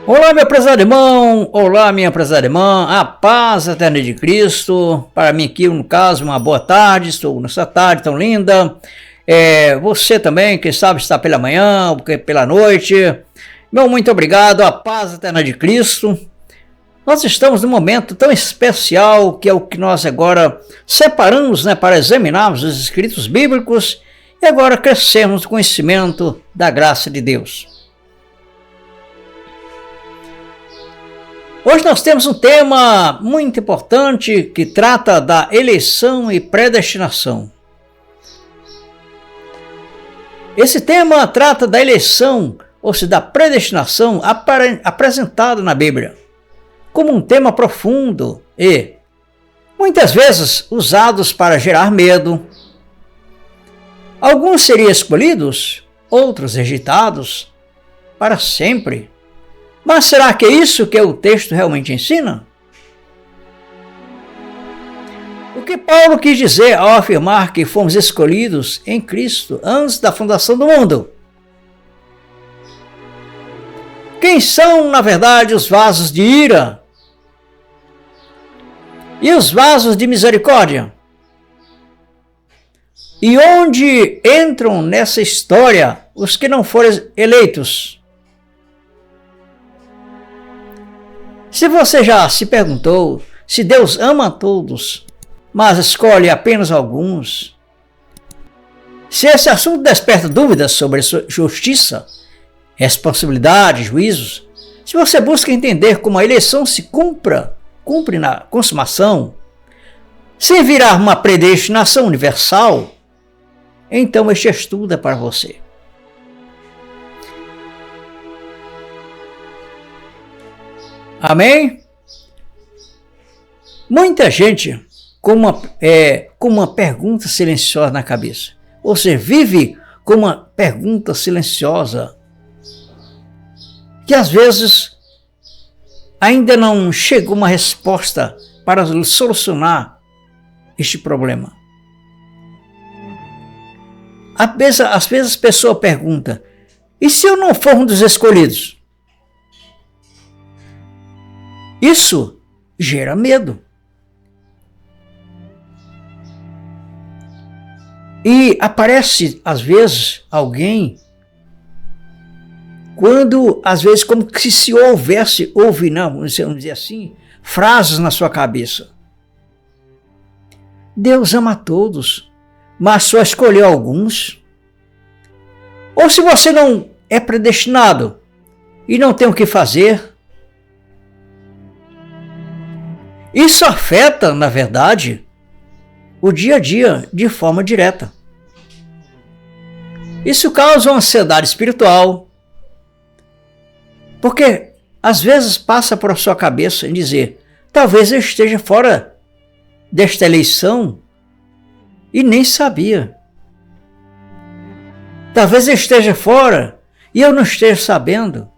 Olá, meu prezado irmão, olá, minha prezada irmã, a paz eterna de Cristo, para mim aqui, no caso, uma boa tarde, estou nessa tarde tão linda, você também, quem sabe está pela manhã, ou pela noite, meu muito obrigado, a paz eterna de Cristo. Nós estamos num momento tão especial, que é o que nós agora separamos, para examinarmos os escritos bíblicos e agora crescermos no conhecimento da graça de Deus. Hoje nós temos um tema muito importante que trata da eleição e predestinação. Esse tema trata da eleição, ou seja, da predestinação apresentada na Bíblia, como um tema profundo e, muitas vezes, usados para gerar medo. Alguns seriam escolhidos, outros rejeitados, para sempre. Mas será que é isso que o texto realmente ensina? O que Paulo quis dizer ao afirmar que fomos escolhidos em Cristo antes da fundação do mundo? Quem são, na verdade, os vasos de ira? E os vasos de misericórdia? E onde entram nessa história os que não foram eleitos? Se você já se perguntou se Deus ama a todos, mas escolhe apenas alguns, se esse assunto desperta dúvidas sobre sua justiça, responsabilidade, juízos, se você busca entender como a eleição se cumpre na consumação, sem virar uma predestinação universal, então este estudo é para você. Amém? Muita gente com uma pergunta silenciosa na cabeça. Ou seja, vive com uma pergunta silenciosa que às vezes ainda não chegou uma resposta para solucionar este problema. Às vezes a pessoa pergunta: e se eu não for um dos escolhidos? Isso gera medo. E aparece, às vezes, alguém, quando, às vezes, como se houvesse, vamos dizer assim, frases na sua cabeça. Deus ama a todos, mas só escolheu alguns. Ou se você não é predestinado e não tem o que fazer, isso afeta, na verdade, o dia a dia de forma direta. Isso causa uma ansiedade espiritual, porque às vezes passa por sua cabeça em dizer: talvez eu esteja fora desta eleição e nem sabia. Talvez eu esteja fora e eu não esteja sabendo.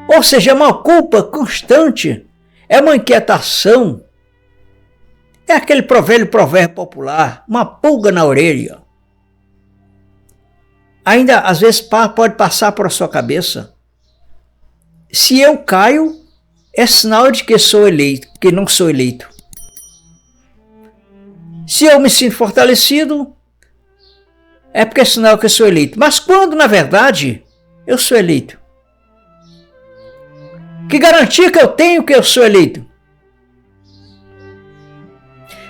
Ou seja, é uma culpa constante. É uma inquietação, é aquele provérbio popular, uma pulga na orelha. Ainda às vezes pode passar por sua cabeça: se eu caio, é sinal de que sou eleito, que não sou eleito. Se eu me sinto fortalecido, é porque é sinal que eu sou eleito. Mas quando, na verdade, eu sou eleito? Que garantia que eu tenho que eu sou eleito?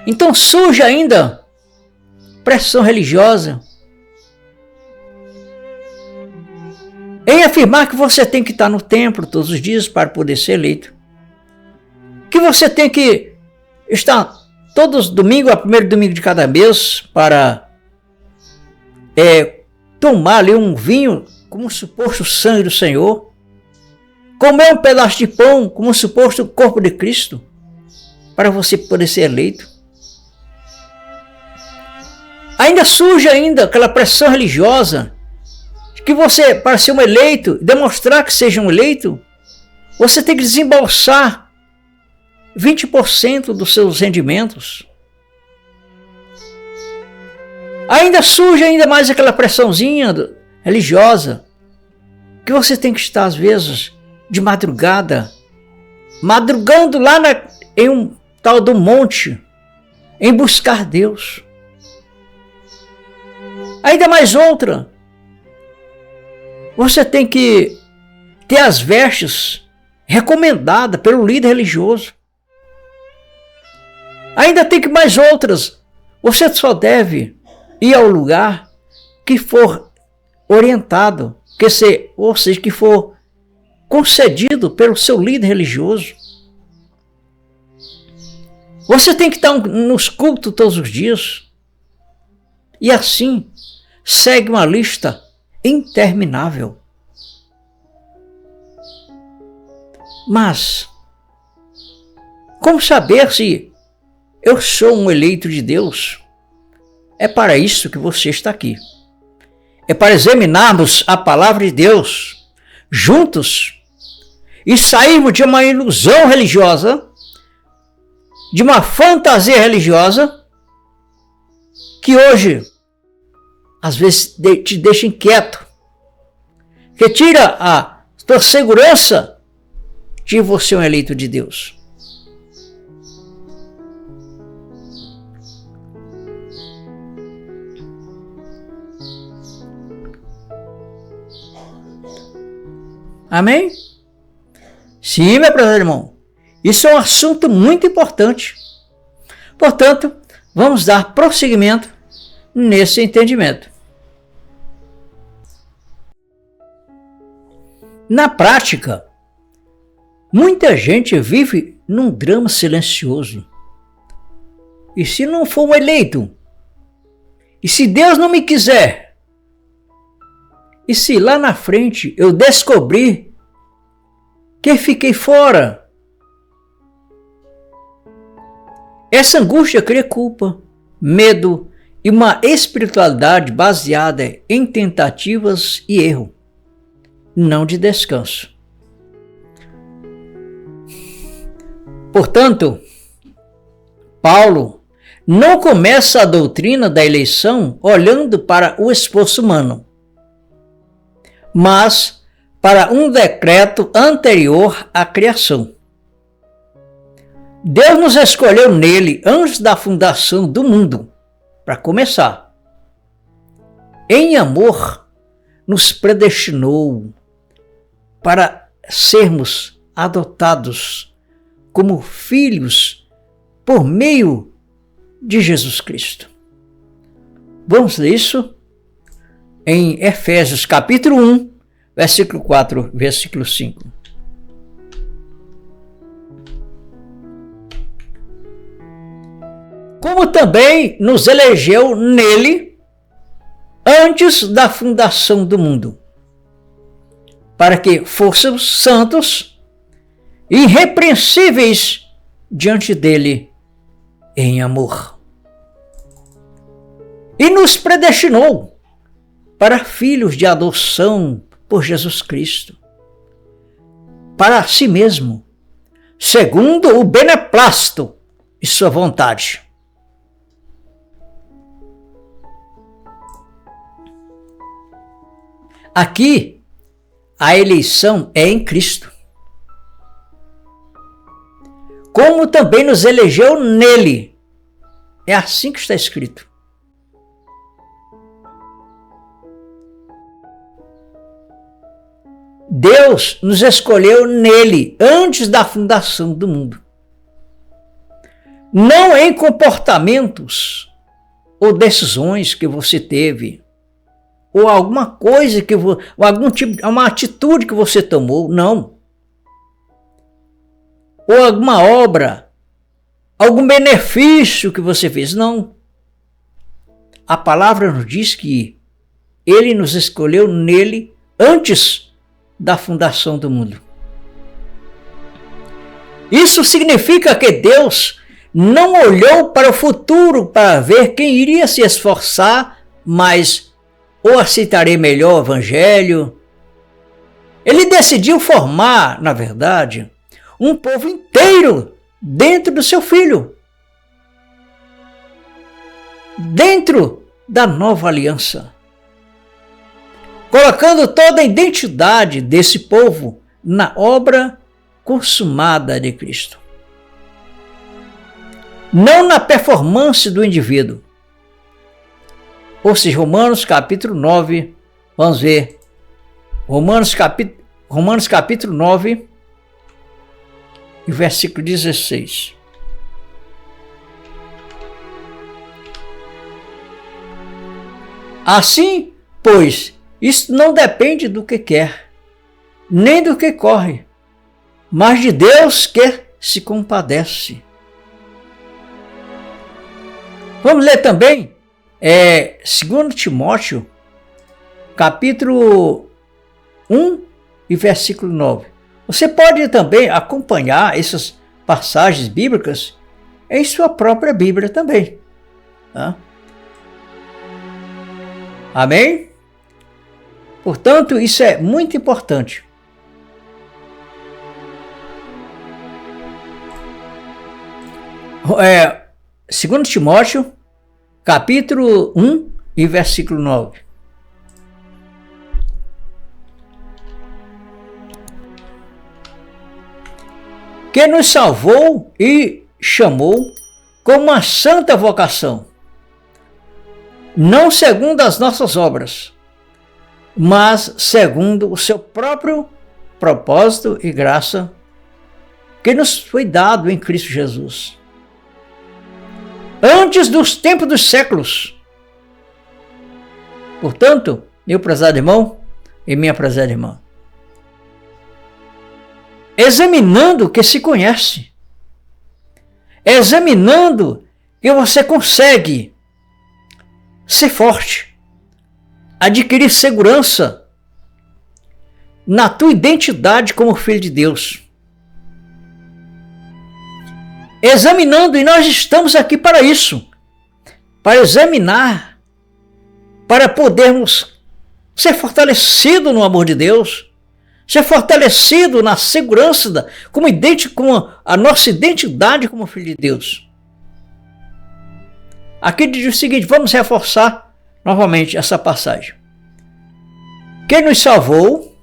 Então surge ainda pressão religiosa em afirmar que você tem que estar no templo todos os dias para poder ser eleito. Que você tem que estar todos os domingos, a primeiro domingo de cada mês, para tomar ali um vinho como suposto sangue do Senhor. Comer um pedaço de pão como suposto corpo de Cristo, para você poder ser eleito. Ainda surge aquela pressão religiosa de que você, para ser um eleito, demonstrar que seja um eleito, você tem que desembolsar 20% dos seus rendimentos. Ainda surge mais aquela pressãozinha religiosa que você tem que estar, às vezes, de madrugada, madrugando lá em um tal do monte, em buscar Deus. Ainda mais outra, você tem que ter as vestes recomendadas pelo líder religioso. Ainda tem que mais outras. Você só deve ir ao lugar que for orientado, ou seja, que for concedido pelo seu líder religioso. Você tem que estar nos cultos todos os dias. E assim, segue uma lista interminável. Mas, como saber se eu sou um eleito de Deus? É para isso que você está aqui. É para examinarmos a palavra de Deus juntos e sairmos de uma ilusão religiosa, de uma fantasia religiosa, que hoje, às vezes, te deixa inquieto, que tira a tua segurança de você ser um eleito de Deus. Amém? Sim, meu prezado irmão. Isso é um assunto muito importante. Portanto, vamos dar prosseguimento nesse entendimento. Na prática, muita gente vive num drama silencioso. E se não for um eleito? E se Deus não me quiser? E se lá na frente eu descobrir que fiquei fora? Essa angústia cria culpa, medo e uma espiritualidade baseada em tentativas e erro, não de descanso. Portanto, Paulo não começa a doutrina da eleição olhando para o esforço humano, mas para um decreto anterior à criação. Deus nos escolheu nele antes da fundação do mundo, para começar. Em amor, nos predestinou para sermos adotados como filhos por meio de Jesus Cristo. Vamos ler isso em Efésios capítulo 1, versículo 4, versículo 5. Como também nos elegeu nele antes da fundação do mundo, para que fôssemos santos e irrepreensíveis diante dele em amor. E nos predestinou para filhos de adoção por Jesus Cristo, para si mesmo, segundo o beneplácito e sua vontade. Aqui, a eleição é em Cristo. Como também nos elegeu nele. É assim que está escrito. Deus nos escolheu nele antes da fundação do mundo. Não em comportamentos ou decisões que você teve, ou alguma coisa ou algum tipo, uma atitude que você tomou, não. Ou alguma obra, algum benefício que você fez, não. A palavra nos diz que ele nos escolheu nele antes da fundação do mundo. Isso significa que Deus não olhou para o futuro para ver quem iria se esforçar mais ou aceitaria melhor o evangelho. Ele decidiu formar, na verdade, um povo inteiro dentro do seu filho, dentro da nova aliança. colocando toda a identidade desse povo na obra consumada de Cristo. Não na performance do indivíduo. Ou seja, Romanos capítulo 9, vamos ver. Romanos capítulo 9, e versículo 16. Assim, pois, isso não depende do que quer, nem do que corre, mas de Deus que se compadece. Vamos ler também 2 Timóteo, capítulo 1 e versículo 9. Você pode também acompanhar essas passagens bíblicas em sua própria Bíblia também. Tá? Amém? Portanto, isso é muito importante. É, 2 Timóteo, capítulo 1 e versículo 9. Que nos salvou e chamou com uma santa vocação, não segundo as nossas obras, mas segundo o seu próprio propósito e graça, que nos foi dado em Cristo Jesus. Antes dos tempos dos séculos. Portanto, meu prezado irmão e minha prezada irmã, examinando o que se conhece, examinando que você consegue ser forte, adquirir segurança na tua identidade como filho de Deus. Examinando, e nós estamos aqui para isso, para examinar, para podermos ser fortalecidos no amor de Deus, ser fortalecido na segurança, com a nossa identidade como filho de Deus. Aqui diz o seguinte, vamos reforçar novamente essa passagem. Que nos salvou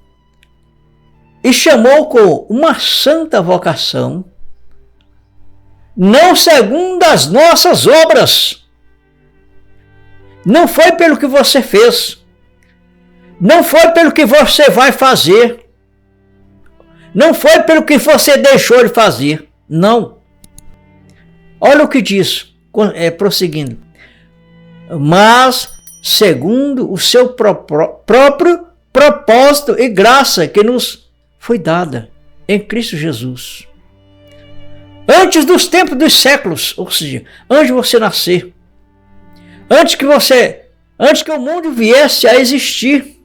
e chamou com uma santa vocação, não segundo as nossas obras. Não foi pelo que você fez. Não foi pelo que você vai fazer. Não foi pelo que você deixou de fazer. Não. Olha o que diz, prosseguindo. Mas segundo o seu próprio propósito e graça que nos foi dada em Cristo Jesus. Antes dos tempos dos séculos, ou seja, antes de você nascer, antes que o mundo viesse a existir,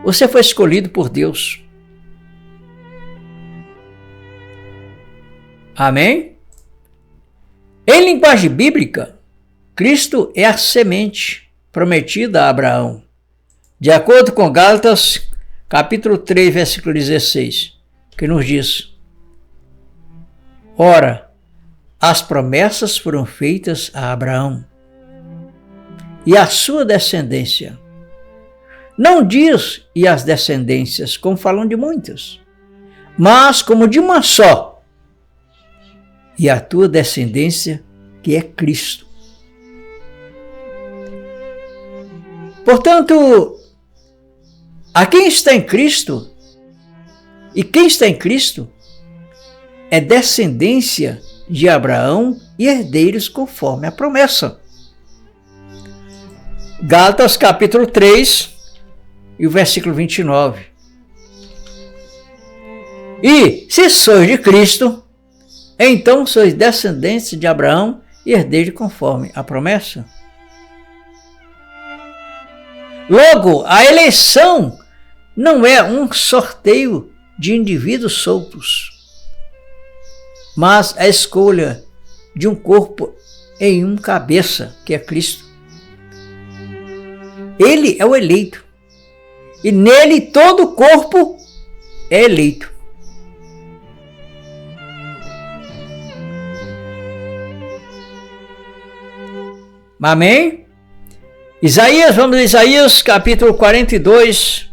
você foi escolhido por Deus. Amém? Em linguagem bíblica, Cristo é a semente prometida a Abraão, de acordo com Gálatas, capítulo 3, versículo 16, que nos diz: ora, as promessas foram feitas a Abraão e a sua descendência. Não diz e as descendências, como falam de muitas, mas como de uma só, e a tua descendência, que é Cristo. Portanto, a quem está em Cristo, e quem está em Cristo, é descendência de Abraão e herdeiros conforme a promessa. Gálatas capítulo 3 e o versículo 29. E se sois de Cristo, então sois descendentes de Abraão e herdeiros conforme a promessa. Logo, a eleição não é um sorteio de indivíduos soltos, mas a escolha de um corpo em uma cabeça, que é Cristo. Ele é o eleito, e nele todo o corpo é eleito. Amém? Isaías, vamos a Isaías, capítulo 42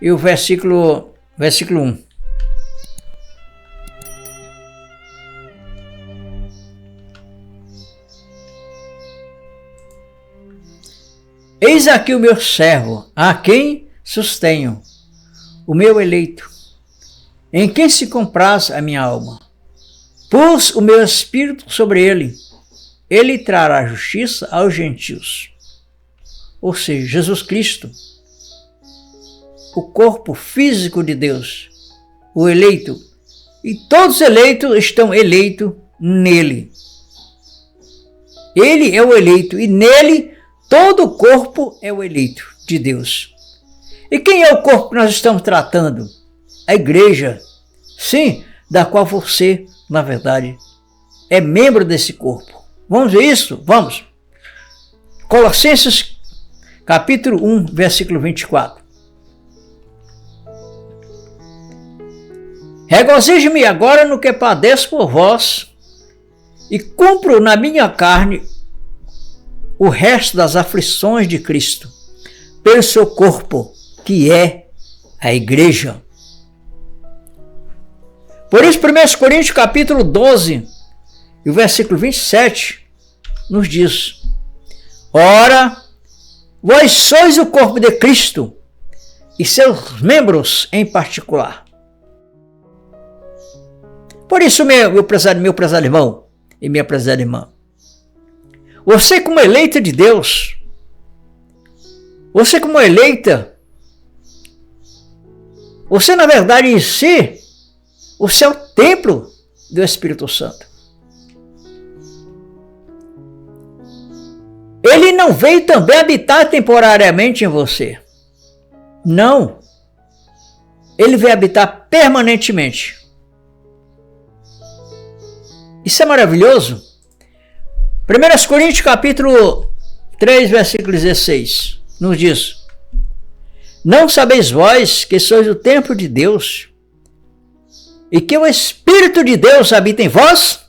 e o versículo 1. Eis aqui o meu servo, a quem sustenho, o meu eleito, em quem se compraz a minha alma. Pus o meu espírito sobre ele, ele trará justiça aos gentios. Ou seja, Jesus Cristo, o corpo físico de Deus, o eleito, e todos os eleitos estão eleitos nele. Ele é o eleito e nele todo o corpo é o eleito de Deus. E quem é o corpo que nós estamos tratando? A igreja. Sim, da qual você, na verdade, é membro desse corpo. Vamos ver isso? Vamos. Colossenses, capítulo 1, versículo 24. Regozijo-me agora no que padeço por vós e cumpro na minha carne o resto das aflições de Cristo, pelo seu corpo, que é a igreja. Por isso, 1 Coríntios capítulo 12, e o versículo 27, nos diz: ora, vós sois o corpo de Cristo, e seus membros em particular. Por isso, meu prezado irmão e minha prezada irmã, você como eleita de Deus, você como eleita, você na verdade em si, você é o templo do Espírito Santo. Ele não veio também habitar temporariamente em você. Não. Ele veio habitar permanentemente. Isso é maravilhoso. 1 Coríntios capítulo 3, versículo 16, nos diz: não sabeis vós que sois o templo de Deus e que o Espírito de Deus habita em vós?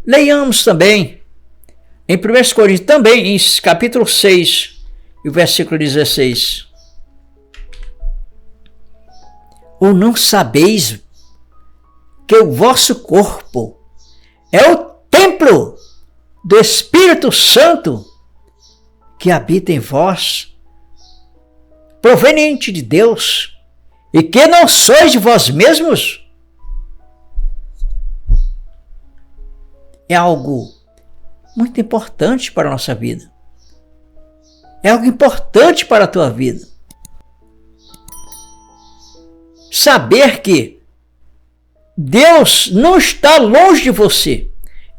Leiamos também em 1 Coríntios, também em capítulo 6, e o versículo 16. Ou não sabeis que o vosso corpo é o templo do Espírito Santo que habita em vós, proveniente de Deus, e que não sois de vós mesmos? É algo muito importante para a nossa vida. É algo importante para a tua vida. Saber que Deus não está longe de você,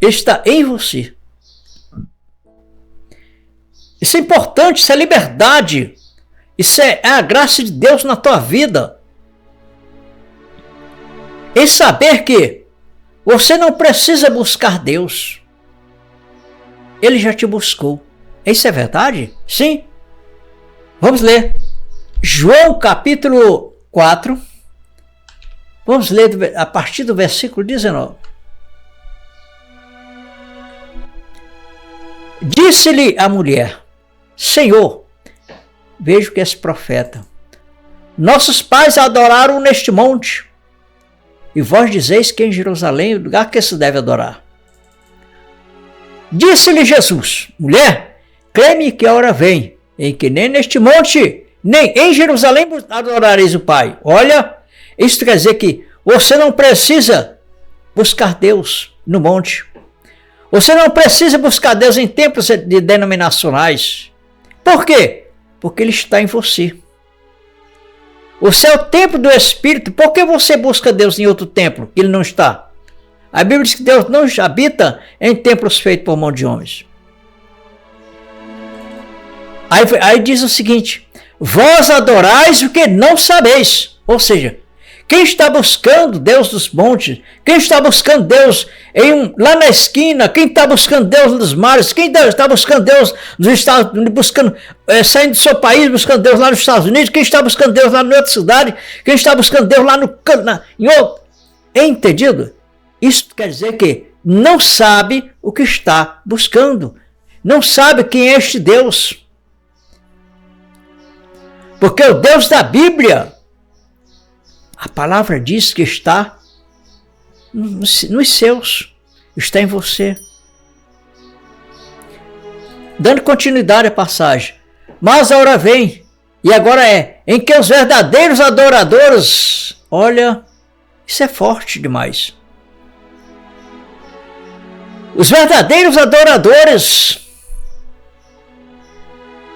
Ele está em você. Isso é importante, isso é liberdade, isso é a graça de Deus na tua vida. E saber que você não precisa buscar Deus, Ele já te buscou. Isso é verdade? Sim. Vamos ler João capítulo 4. Vamos ler a partir do versículo 19. Disse-lhe a mulher: Senhor, vejo que és profeta. Nossos pais adoraram neste monte, e vós dizeis que em Jerusalém é o lugar que se deve adorar. Disse-lhe Jesus: mulher, crê-me que a hora vem, em que nem neste monte, nem em Jerusalém adorareis o Pai. Olha, isso quer dizer que você não precisa buscar Deus no monte. Você não precisa buscar Deus em templos denominacionais. Por quê? Porque Ele está em você. Você é o templo do Espírito. Por que você busca Deus em outro templo que Ele não está? A Bíblia diz que Deus não habita em templos feitos por mão de homens. Aí diz o seguinte: vós adorais o que não sabeis. Ou seja, quem está buscando Deus dos montes, quem está buscando Deus lá na esquina, quem está buscando Deus nos mares, quem está buscando Deus nos Estados Unidos, saindo do seu país, buscando Deus lá nos Estados Unidos, quem está buscando Deus lá em outra cidade, quem está buscando Deus lá em outro. É entendido? Isso quer dizer que não sabe o que está buscando. Não sabe quem é este Deus. Porque o Deus da Bíblia, a palavra diz que está nos seus, está em você. Dando continuidade à passagem. Mas a hora vem, e agora em que os verdadeiros adoradores, olha, isso é forte demais. Os verdadeiros adoradores,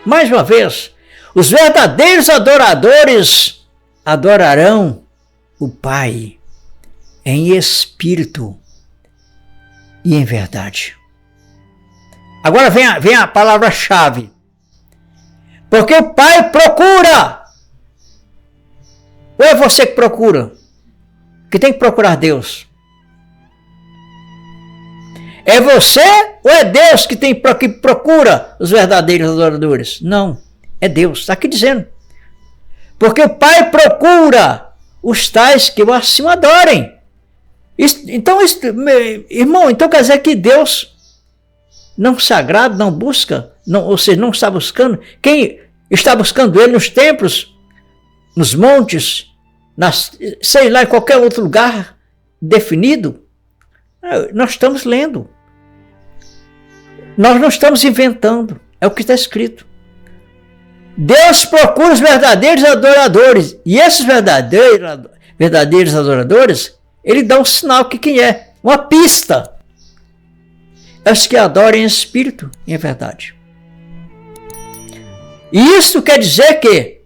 mais uma vez, os verdadeiros adoradores adorarão o Pai em espírito e em verdade. Agora vem a palavra-chave. Porque o Pai procura. Ou é você que procura? Que tem que procurar Deus. É você ou é Deus que procura os verdadeiros adoradores? Não, é Deus, está aqui dizendo. Porque o Pai procura os tais que assim o adorem. Irmão, então quer dizer que Deus não se agrada, não busca, ou seja, não está buscando. Quem está buscando Ele nos templos, nos montes, sei lá, em qualquer outro lugar definido, nós estamos lendo. Nós não estamos inventando, é o que está escrito. Deus procura os verdadeiros adoradores, e esses verdadeiros adoradores, Ele dá um sinal que quem é, uma pista. É os que adoram em espírito e em verdade. E isso quer dizer que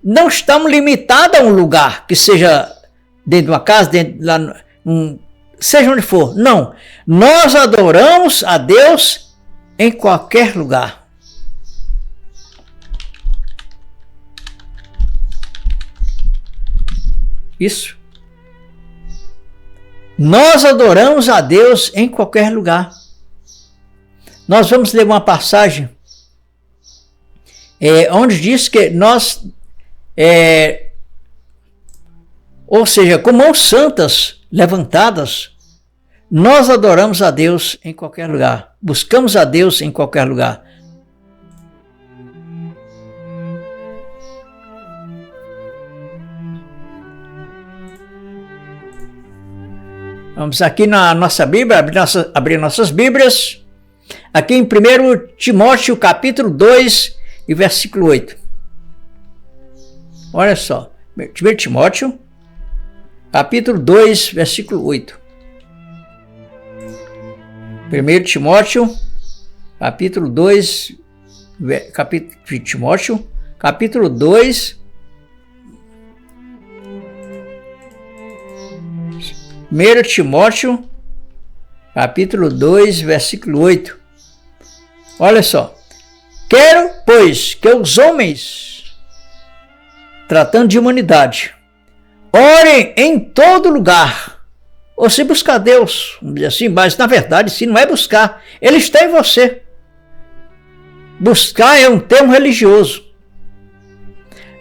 não estamos limitados a um lugar, que seja dentro de uma casa, seja onde for. Não, nós adoramos a Deus em qualquer lugar. Isso. Nós adoramos a Deus em qualquer lugar. Nós vamos ler uma passagem onde diz que nós, ou seja, com mãos santas levantadas, nós adoramos a Deus em qualquer lugar. Buscamos a Deus em qualquer lugar. Vamos aqui na nossa Bíblia, abrir nossas Bíblias. Aqui em 1 Timóteo, capítulo 2, e versículo 8. Olha só. 1 Timóteo, capítulo 2, versículo 8. 1 Timóteo, capítulo 2, capítulo 2, 1 Timóteo, capítulo 2, versículo 8. Olha só. Quero, pois, que os homens, tratando de humanidade, orem em todo lugar. Ou se buscar Deus, vamos dizer assim, mas na verdade, se não é buscar, Ele está em você. Buscar é um termo religioso.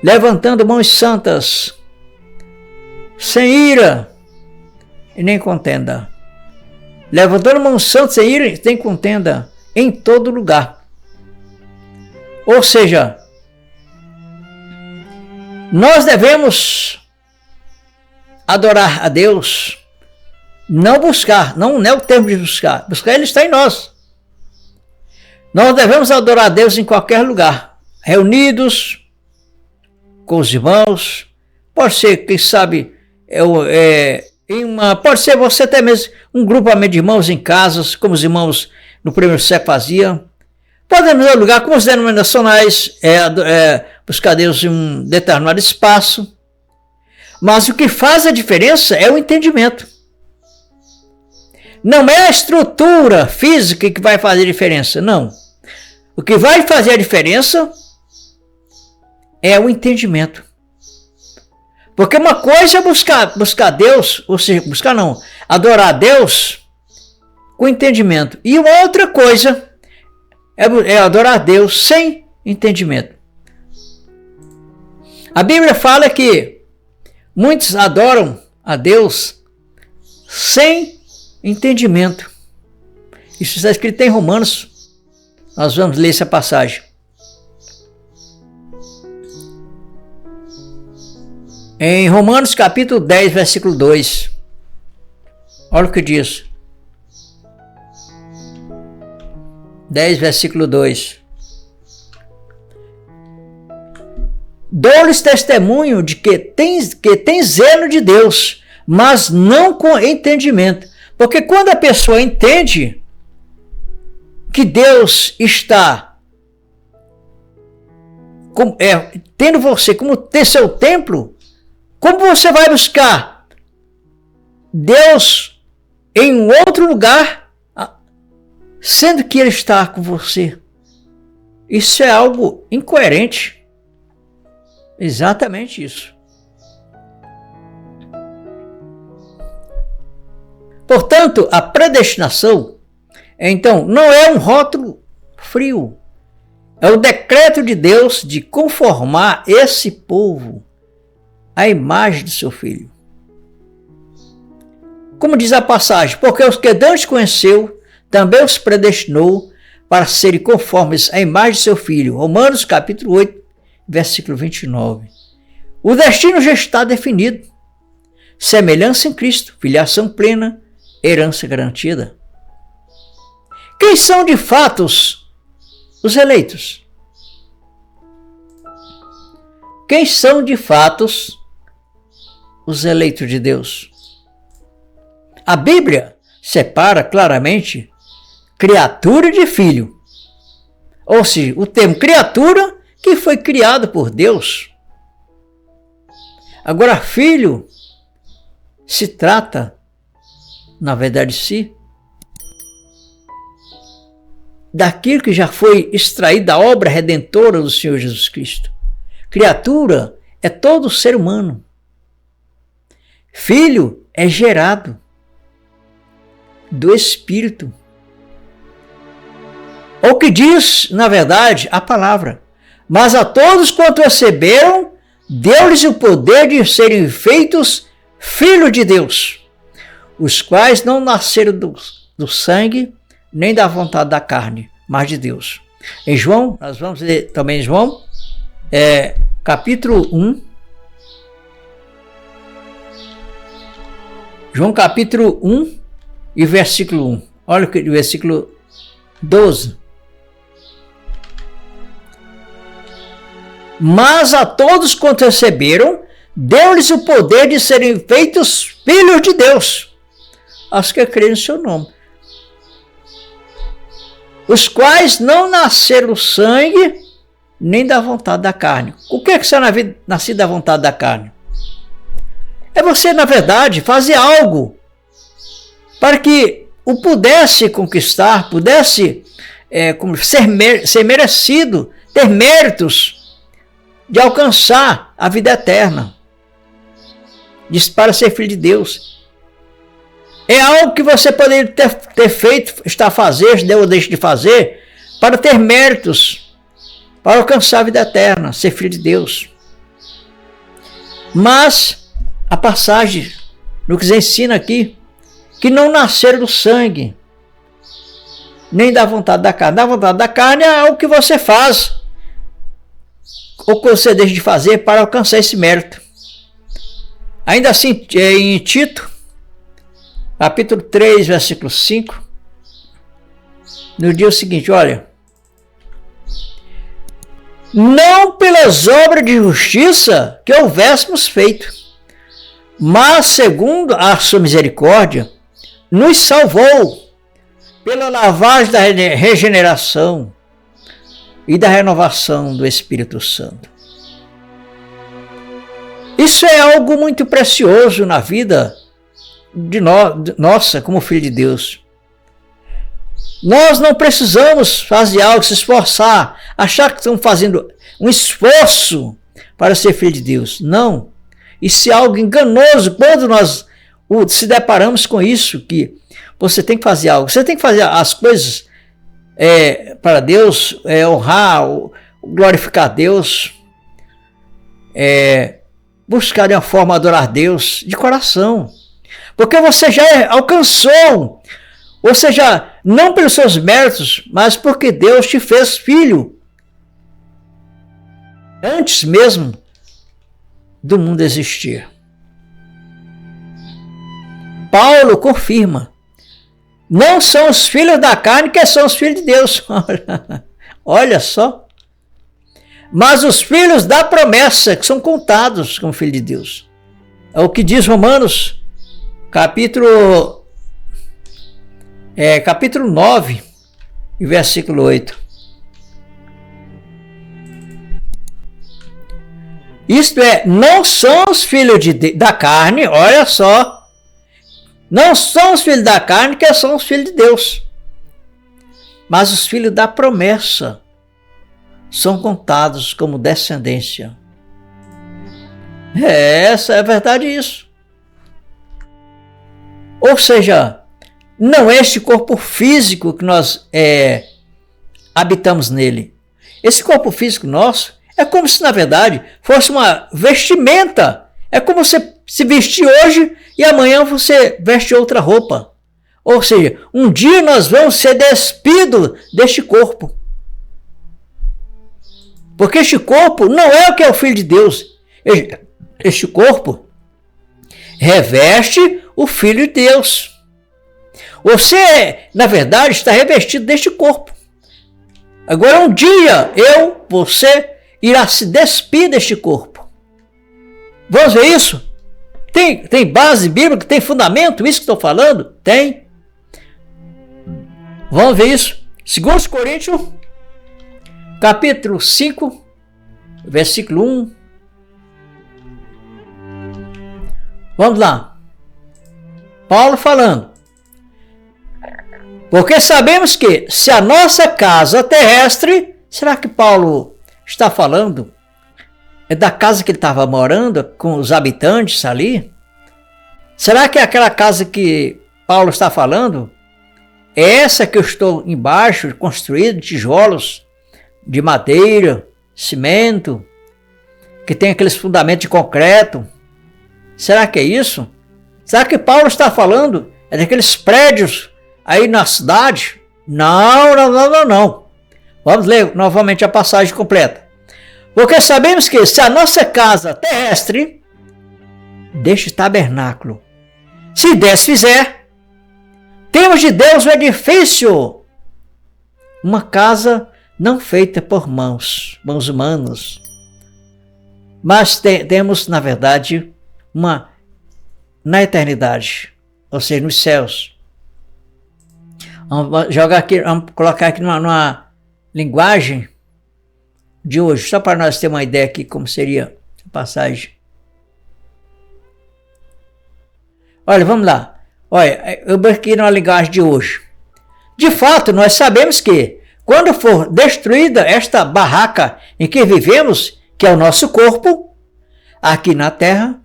Levantando mãos santas, sem ira e nem contenda. Levantando mãos santas sem ira e nem contenda, em todo lugar. Ou seja, nós devemos adorar a Deus. Não buscar, não é o termo de buscar. Buscar, Ele está em nós. Nós devemos adorar a Deus em qualquer lugar. Reunidos com os irmãos. Pode ser, quem sabe, pode ser você até mesmo, um grupamento de irmãos em casas, como os irmãos no primeiro século faziam. Podemos ir ao lugar como os denominacionais, buscar Deus em um determinado espaço. Mas o que faz a diferença é o entendimento. Não é a estrutura física que vai fazer a diferença, não. O que vai fazer a diferença é o entendimento. Porque uma coisa é buscar Deus, ou seja, adorar a Deus com entendimento. E uma outra coisa é adorar a Deus sem entendimento. A Bíblia fala que muitos adoram a Deus sem entendimento. Isso está escrito em Romanos. Nós vamos ler essa passagem. Em Romanos capítulo 10, versículo 2. Olha o que diz. 10, versículo 2. Dou-lhes testemunho de que tem zelo de Deus, mas não com entendimento. Porque quando a pessoa entende que Deus está tendo você como ter seu templo, como você vai buscar Deus em um outro lugar, sendo que Ele está com você? Isso é algo incoerente. Exatamente isso. Portanto, a predestinação, então, não é um rótulo frio. É o decreto de Deus de conformar esse povo à imagem de seu Filho. Como diz a passagem, porque os que Deus conheceu, também os predestinou para serem conformes à imagem de seu Filho. Romanos capítulo 8, versículo 29. O destino já está definido. Semelhança em Cristo, filiação plena, herança garantida. Quem são de fato os eleitos? Quem são de fato os eleitos de Deus? A Bíblia separa claramente criatura de filho. Ou seja, o termo criatura que foi criado por Deus. Agora, filho se trata, na verdade, daquilo que já foi extraído da obra redentora do Senhor Jesus Cristo. Criatura é todo ser humano. Filho é gerado do Espírito. O que diz, na verdade, a palavra. Mas a todos quanto receberam, deu-lhes o poder de serem feitos filhos de Deus, os quais não nasceram do sangue, nem da vontade da carne, mas de Deus. Em João, nós vamos ler também João, capítulo 1. João capítulo 1 e versículo 1. Olha o versículo 12. Mas a todos quanto receberam, deu-lhes o poder de serem feitos filhos de Deus, aos que creem no seu nome, os quais não nasceram do sangue, nem da vontade da carne. O que é que você nascido da vontade da carne? É você, na verdade, fazer algo para que o pudesse conquistar, pudesse ser merecido, ter méritos de alcançar a vida eterna. Diz para ser filho de Deus. É algo que você poderia ter feito, está a fazer, ou deixa de fazer, para ter méritos, para alcançar a vida eterna, ser filho de Deus. Mas a passagem nos ensina aqui que não nasceram do sangue, nem da vontade da carne. Da vontade da carne é algo que você faz, ou que você deixa de fazer para alcançar esse mérito. Ainda assim, em Tito, capítulo 3, versículo 5, nos diz o seguinte, olha: não pelas obras de justiça que houvéssemos feito, mas segundo a sua misericórdia, nos salvou pela lavagem da regeneração e da renovação do Espírito Santo. Isso é algo muito precioso na vida de nossa como filho de Deus. Nós não precisamos fazer algo, se esforçar, achar que estamos fazendo um esforço para ser filho de Deus. Não. Isso é algo enganoso quando nós se deparamos com isso, que você tem que fazer algo. Você tem que fazer as coisas para Deus, honrar, glorificar Deus, buscar de uma forma adorar Deus de coração. Porque você já alcançou, você já não pelos seus méritos, mas porque Deus te fez filho. Antes mesmo do mundo existir. Paulo confirma. Não são os filhos da carne que são os filhos de Deus. Olha só. Mas os filhos da promessa, que são contados como filho de Deus. É o que diz Romanos, capítulo 9, versículo 8. Isto é, não são os filhos da carne, olha só. Não são os filhos da carne que são os filhos de Deus. Mas os filhos da promessa são contados como descendência. Essa é a verdade, isso. Ou seja, não é este corpo físico que nós habitamos nele. Esse corpo físico nosso é como se, na verdade, fosse uma vestimenta. É como você se vestir hoje e amanhã você veste outra roupa. Ou seja, um dia nós vamos ser despidos deste corpo. Porque este corpo não é o que é o Filho de Deus. Este corpo reveste o Filho de Deus. Você, na verdade, está revestido deste corpo. Agora, um dia, você irá se despir deste corpo. Vamos ver isso? Tem base bíblica, tem fundamento, isso que estou falando? Tem. Vamos ver isso. 2 Coríntios, capítulo 5, versículo 1. Vamos lá. Paulo falando. Porque sabemos que se a nossa casa terrestre, será que Paulo está falando é da casa que ele estava morando, com os habitantes ali? Será que é aquela casa que Paulo está falando? É essa que eu estou embaixo, construída de tijolos, de madeira, cimento, que tem aqueles fundamentos de concreto? Será que é isso? Será que Paulo está falando é daqueles prédios aí na cidade? Não. Vamos ler novamente a passagem completa. Porque sabemos que se a nossa casa terrestre, deste tabernáculo, se desfizer, temos de Deus o edifício, uma casa não feita por mãos humanas, mas temos, na verdade, na eternidade, ou seja, nos céus. Vamos colocar aqui numa linguagem de hoje, só para nós ter uma ideia aqui como seria a passagem. Olha, vamos lá. Olha, eu aqui numa linguagem de hoje. De fato, nós sabemos que quando for destruída esta barraca em que vivemos, que é o nosso corpo, aqui na terra,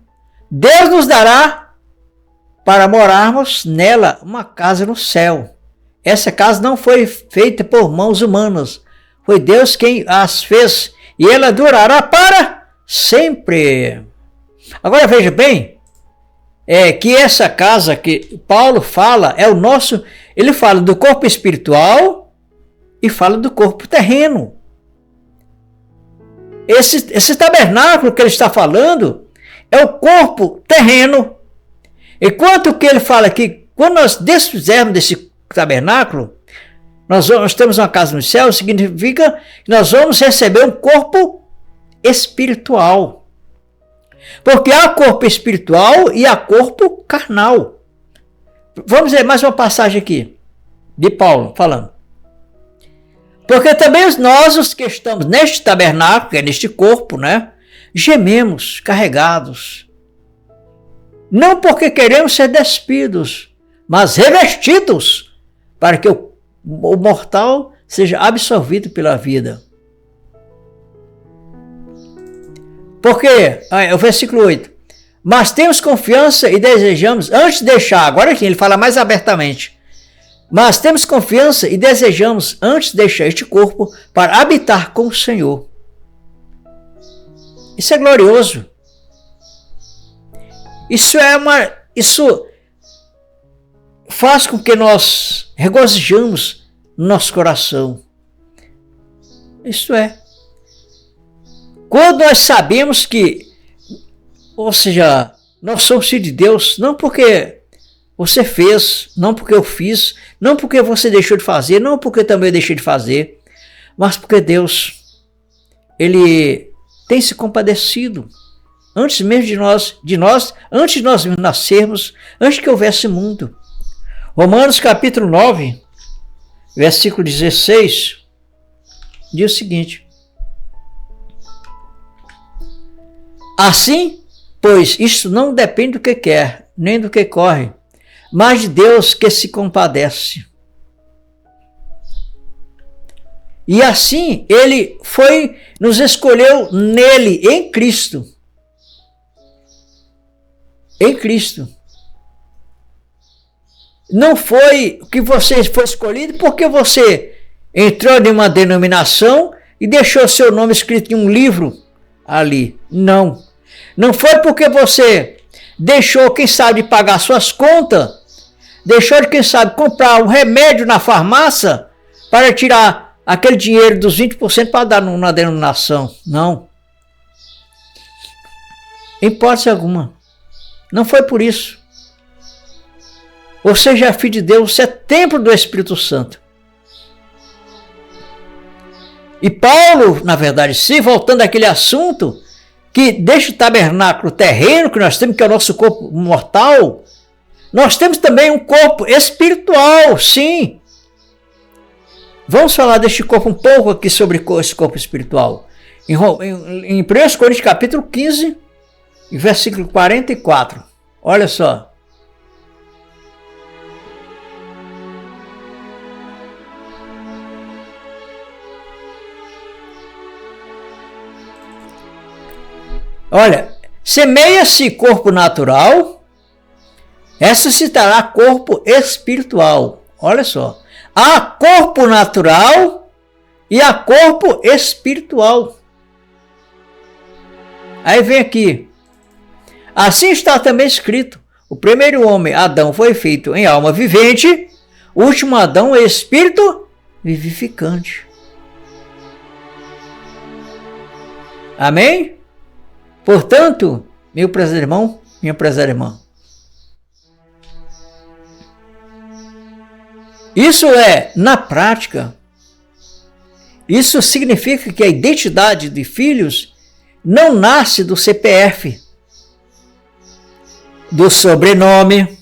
Deus nos dará para morarmos nela uma casa no céu. Essa casa não foi feita por mãos humanas, foi Deus quem as fez, e ela durará para sempre. Agora veja bem, que essa casa que Paulo fala é o nosso, ele fala do corpo espiritual e fala do corpo terreno. Esse tabernáculo que ele está falando é o corpo terreno. Enquanto que ele fala que quando nós desfizermos desse tabernáculo, nós temos uma casa no céu, significa que nós vamos receber um corpo espiritual. Porque há corpo espiritual e há corpo carnal. Vamos ver mais uma passagem aqui, de Paulo falando. Porque também nós, os que estamos neste tabernáculo, que é neste corpo, né, gememos, carregados. Não porque queremos ser despidos, mas revestidos, para que o mortal seja absorvido pela vida. Porque, o versículo 8, mas temos confiança e desejamos, antes de deixar, agora aqui ele fala mais abertamente, mas temos confiança e desejamos, antes de deixar este corpo, para habitar com o Senhor. Isso é glorioso. Isso faz com que nós regozijamos no nosso coração. Isto é, quando nós sabemos que, ou seja, nós somos filhos de Deus, não porque você fez, não porque eu fiz, não porque você deixou de fazer, não porque também eu deixei de fazer, mas porque Deus, Ele tem se compadecido antes mesmo antes de nós nascermos, antes que houvesse mundo. Romanos capítulo 9, versículo 16, diz o seguinte: assim, pois isto não depende do que quer, nem do que corre, mas de Deus que se compadece. E assim Ele nos escolheu nele, em Cristo. Em Cristo. Não foi que você foi escolhido porque você entrou em uma denominação e deixou seu nome escrito em um livro ali. Não. Não foi porque você deixou, quem sabe, de pagar suas contas, deixou de, quem sabe, comprar um remédio na farmácia para tirar aquele dinheiro dos 20% para dar na denominação. Não. Em hipótese alguma. Não foi por isso. Você já é filho de Deus, você é templo do Espírito Santo. E Paulo, na verdade, se voltando àquele assunto, que deixa o tabernáculo terreno que nós temos, que é o nosso corpo mortal, nós temos também um corpo espiritual, sim. Vamos falar deste corpo um pouco aqui sobre esse corpo espiritual. Em 1 Coríntios capítulo 15, versículo 44. Olha só. Olha, semeia-se corpo natural, ressuscitará corpo espiritual. Olha só. Há corpo natural e há corpo espiritual. Aí vem aqui. Assim está também escrito: o primeiro homem, Adão, foi feito em alma vivente, o último Adão é espírito vivificante. Amém? Portanto, meu prezado irmão, minha prezada irmã, isso é, na prática, isso significa que a identidade de filhos não nasce do CPF, do sobrenome,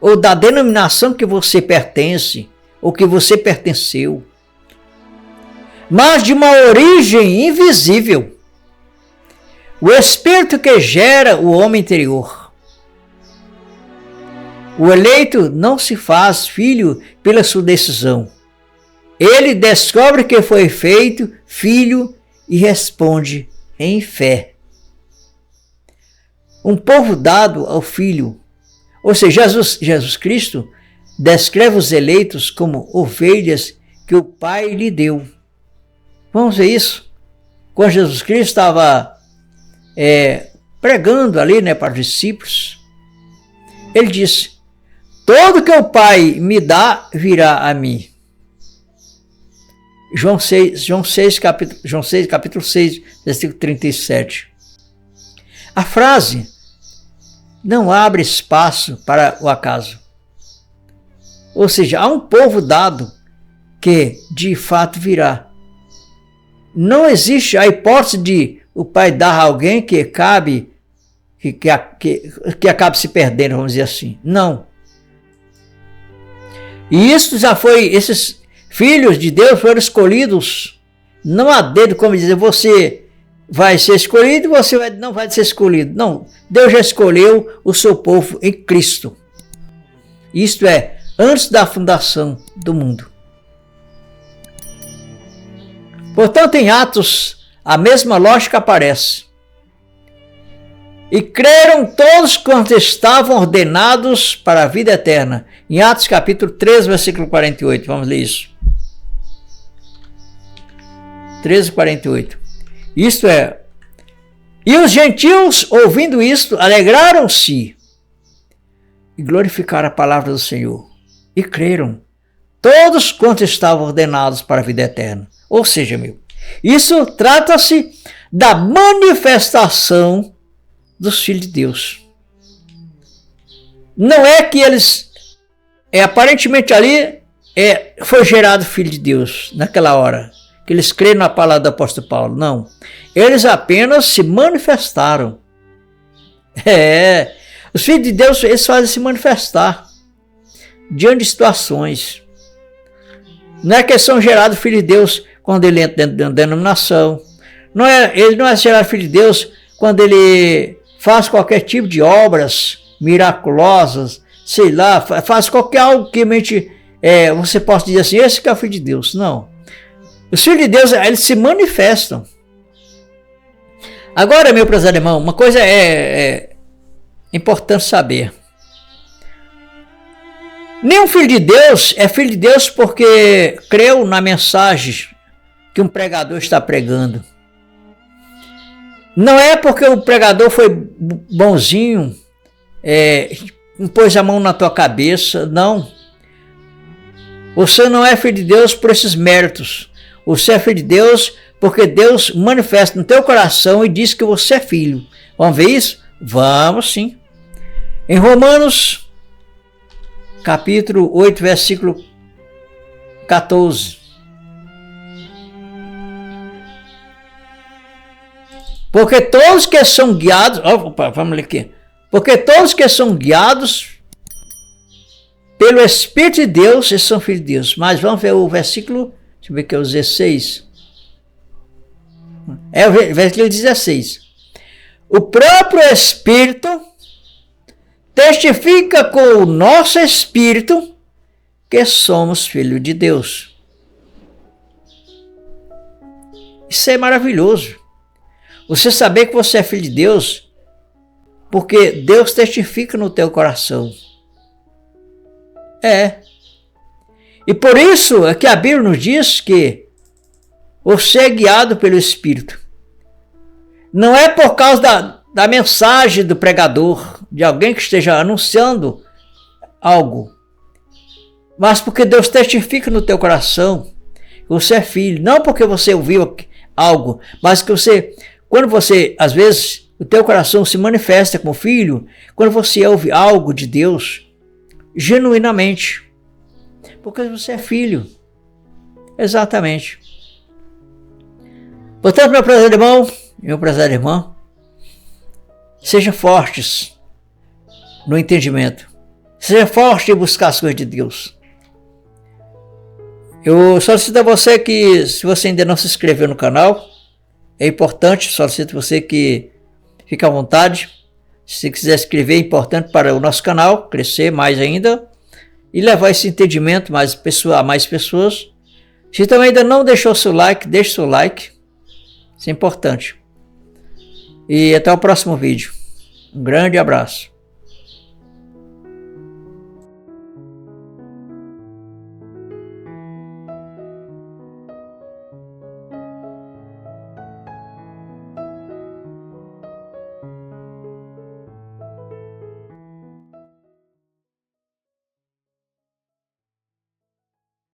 ou da denominação que você pertence, ou que você pertenceu, mas de uma origem invisível. O Espírito que gera o homem interior. O eleito não se faz filho pela sua decisão. Ele descobre que foi feito filho e responde em fé. Um povo dado ao filho, ou seja, Jesus Cristo descreve os eleitos como ovelhas que o Pai lhe deu. Vamos ver isso? Quando Jesus Cristo estava pregando ali, para os discípulos, ele disse: todo que o Pai me dá virá a mim. João 6, capítulo 6, versículo 37. A frase não abre espaço para o acaso. Ou seja, há um povo dado que de fato virá. Não existe a hipótese de o Pai dar a alguém que acabe se perdendo, vamos dizer assim. Não. E isso já foi, esses filhos de Deus foram escolhidos, não a dedo, como dizer, você vai ser escolhido, você não vai ser escolhido. Não, Deus já escolheu o seu povo em Cristo. Isto é, antes da fundação do mundo. Portanto, em Atos, a mesma lógica aparece. E creram todos quantos estavam ordenados para a vida eterna. Em Atos capítulo 13, versículo 48. Vamos ler isso. 13, 48. Isto é, e os gentios, ouvindo isto, alegraram-se e glorificaram a palavra do Senhor e creram, todos quantos estavam ordenados para a vida eterna. Ou seja, isso trata-se da manifestação dos filhos de Deus. Não é que eles, aparentemente ali, foi gerado filho de Deus naquela hora, que eles creram na palavra do apóstolo Paulo. Não, eles apenas se manifestaram. Os filhos de Deus, eles fazem se manifestar diante de situações. Não é que eles são gerados filho de Deus quando ele entra dentro de uma denominação. Ele não é gerado filho de Deus quando ele faz qualquer tipo de obras miraculosas, sei lá, faz qualquer algo que mente, você possa dizer assim, esse que é o filho de Deus. Não. Os filhos de Deus, eles se manifestam. Agora, meu prezado irmão, uma coisa é importante saber. Nenhum filho de Deus é filho de Deus porque creu na mensagem que um pregador está pregando. Não é porque o pregador foi bonzinho, pôs a mão na tua cabeça, não. Você não é filho de Deus por esses méritos. Você é filho de Deus porque Deus manifesta no teu coração e diz que você é filho. Vamos ver isso? Vamos sim. Em Romanos, capítulo 8, versículo 14. Porque todos que são guiados... vamos ler aqui. Porque todos que são guiados pelo Espírito de Deus, eles são filhos de Deus. Mas vamos ver o versículo... Deixa eu ver que é o 16. É o versículo 16. O próprio Espírito testifica com o nosso Espírito que somos filhos de Deus. Isso é maravilhoso. Você saber que você é filho de Deus, porque Deus testifica no teu coração. E por isso é que a Bíblia nos diz que você é guiado pelo Espírito. Não é por causa da mensagem do pregador, de alguém que esteja anunciando algo, mas porque Deus testifica no teu coração que você é filho. Não porque você ouviu algo, mas que quando você, às vezes, o teu coração se manifesta como filho, quando você ouve algo de Deus, genuinamente, porque você é filho. Exatamente. Portanto, meu prezado irmão, meu prezado irmã, sejam fortes no entendimento. Seja forte em buscar as coisas de Deus. Eu solicito a você que, se você ainda não se inscreveu no canal, é importante, solicito você que fique à vontade. Se quiser se inscrever, é importante para o nosso canal crescer mais ainda e levar esse entendimento a mais pessoas. Se também ainda não deixou seu like, deixe seu like. Isso é importante. E até o próximo vídeo. Um grande abraço.